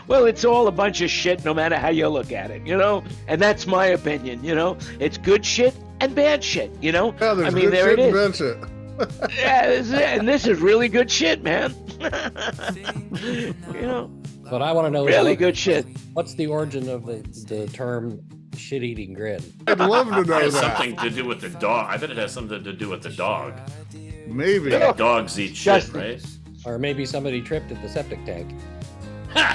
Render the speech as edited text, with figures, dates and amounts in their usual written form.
Well, it's all a bunch of shit no matter how you look at it, you know? And that's my opinion, you know? It's good shit and bad shit, you know? Yeah, there's I mean, good there shit it and is. bad shit. Yeah, and this is really good shit, man. You know? What I want to know Really is good shit. what's the origin of the term shit-eating grin? I'd love to It know has that. something to do with the dog. I bet it has something to do with the dog. Maybe. Yeah. Dogs eat shit, Justin. right? Or maybe somebody tripped at the septic tank. Ha!